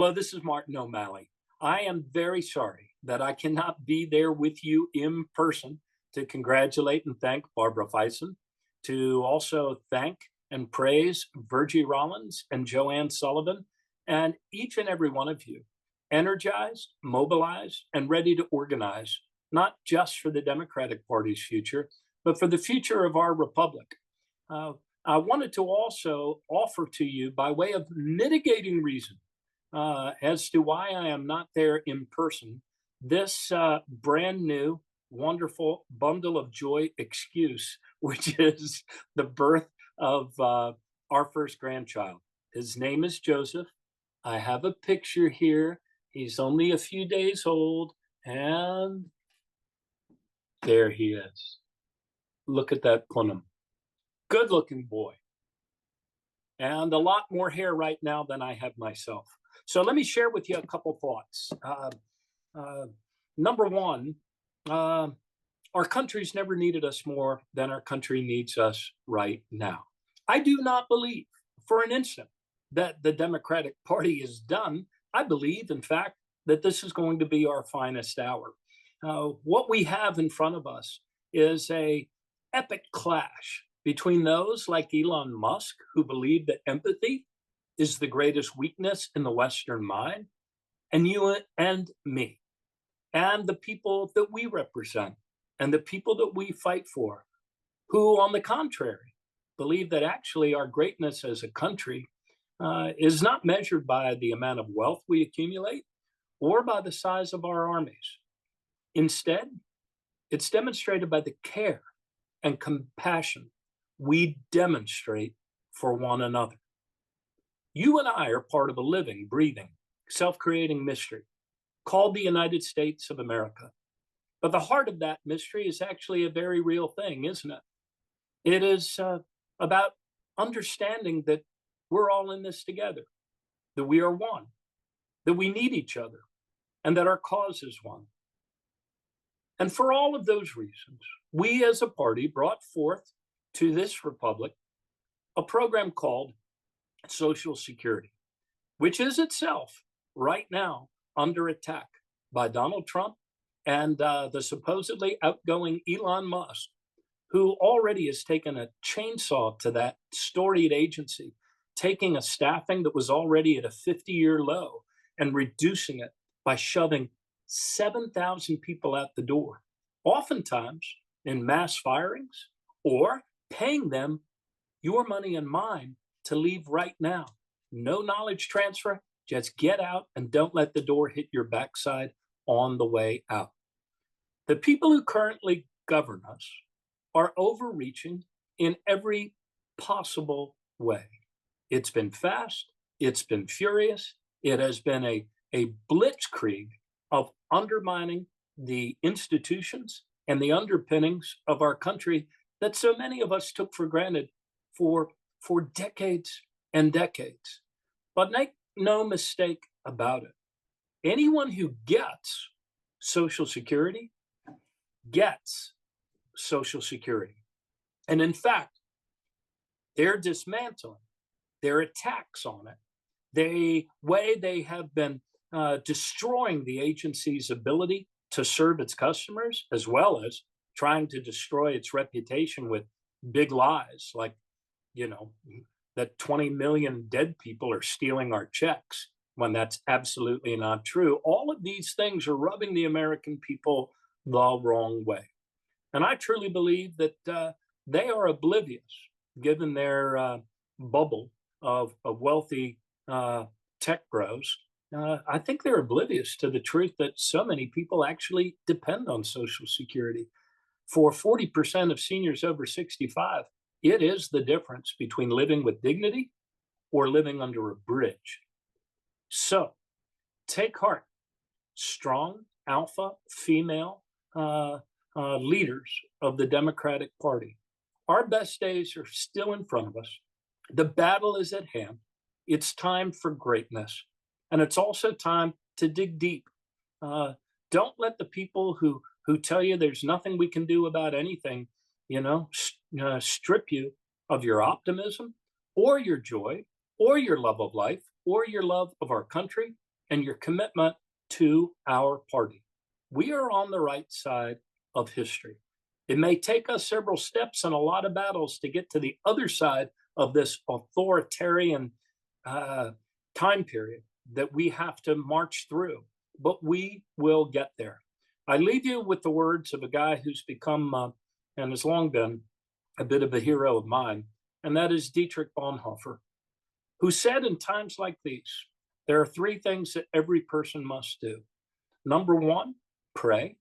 Well, this is Martin O'Malley. I am very sorry that I cannot be there with you in person to congratulate and thank Barbara Fison, to also thank and praise Virgie Rollins and Joanne Sullivan, and each and every one of you, energized, mobilized, and ready to organize, not just for the Democratic Party's future, but for the future of our republic. Uh, I wanted to also offer to you, by way of mitigating reason, as to why I am not there in person, this brand new, wonderful bundle of joy excuse, which is the birth of our first grandchild. His name is Joseph. I have a picture here. He's only a few days old, and there he is. Look at that punum. Good looking boy. And a lot more hair right now than I have myself. So let me share with you a couple thoughts. Number one, our country's never needed us more than our country needs us right now. I do not believe for an instant that the Democratic Party is done. I believe, in fact, that this is going to be our finest hour. What we have in front of us is an epic clash between those like Elon Musk, who believe that empathy is the greatest weakness in the Western mind, and you and me, and the people that we represent, and the people that we fight for, who, on the contrary, believe that actually our greatness as a country is not measured by the amount of wealth we accumulate or by the size of our armies. Instead, it's demonstrated by the care and compassion we demonstrate for one another. You and I are part of a living, breathing, self-creating mystery called the United States of America. But the heart of that mystery is actually a very real thing, isn't it? It is about understanding that we're all in this together, that we are one, that we need each other, and that our cause is one. And for all of those reasons, we as a party brought forth to this republic a program called Social Security, which is itself right now under attack by Donald Trump and the supposedly outgoing Elon Musk, who already has taken a chainsaw to that storied agency, taking a staffing that was already at a 50-year low and reducing it by shoving 7,000 people out the door, oftentimes in mass firings, or paying them your money and mine to leave right now. No knowledge transfer, just get out and don't let the door hit your backside on the way out. The people who currently govern us are overreaching in every possible way. It's been fast, it's been furious, it has been a blitzkrieg of undermining the institutions and the underpinnings of our country that so many of us took for granted for decades and decades. But make no mistake about it. Anyone who gets Social Security gets Social Security. And in fact, they're dismantling their attacks on it, the way they have been destroying the agency's ability to serve its customers, as well as trying to destroy its reputation with big lies like, that 20 million dead people are stealing our checks, when that's absolutely not true. All of these things are rubbing the American people the wrong way. And I truly believe that they are oblivious, given their bubble of wealthy tech bros. I think they're oblivious to the truth that so many people actually depend on Social Security. For 40% of seniors over 65, it is the difference between living with dignity or living under a bridge. So take heart, strong alpha female leaders of the Democratic Party. Our best days are still in front of us. The battle is at hand. It's time for greatness. And it's also time to dig deep. Don't let the people who tell you there's nothing we can do about anything, strip you of your optimism or your joy or your love of life or your love of our country and your commitment to our party. We are on the right side of history. It may take us several steps and a lot of battles to get to the other side of this authoritarian uh, time period that we have to march through, but we will get there. I leave you with the words of a guy who's become and has long been a bit of a hero of mine, and that is Dietrich Bonhoeffer, who said in times like these, there are three things that every person must do. Number one, pray.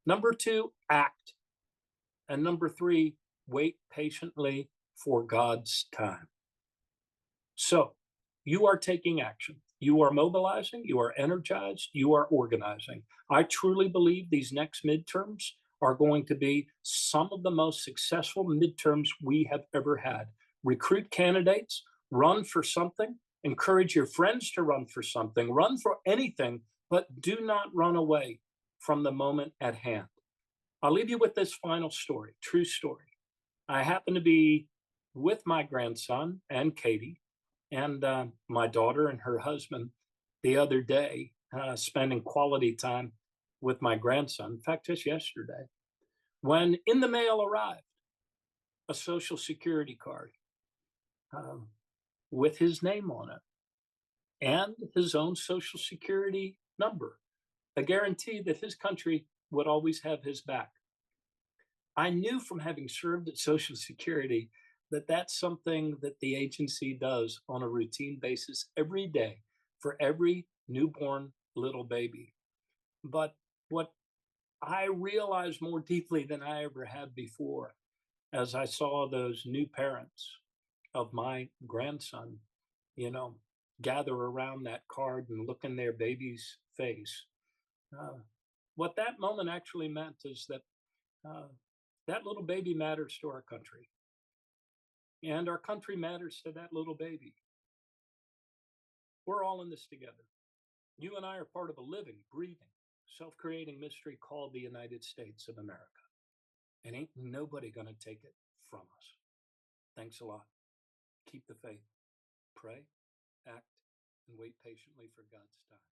Number two, act. And number three, wait patiently for God's time. So you are taking action. You are mobilizing, you are energized, you are organizing. I truly believe these next midterms are going to be some of the most successful midterms we have ever had. Recruit candidates, run for something, encourage your friends to run for something, run for anything, but do not run away from the moment at hand. I'll leave you with this final story, true story. I happen to be with my grandson and Katie and my daughter and her husband the other day, spending quality time with my grandson. In fact, just yesterday, when in the mail arrived a social security card um, with his name on it and his own social security number, a guarantee that his country would always have his back. I knew from having served at Social Security that that's something that the agency does on a routine basis every day for every newborn little baby. But what I realized more deeply than I ever had before as I saw those new parents of my grandson, you know, gather around that card and look in their baby's face. Uh, what that moment actually meant is that uh, that little baby matters to our country, and our country matters to that little baby. We're all in this together. You and I are part of a living, breathing, self creating mystery called the United States of America. And ain't nobody going to take it from us. Thanks a lot. Keep the faith. Pray, act, and wait patiently for God's time.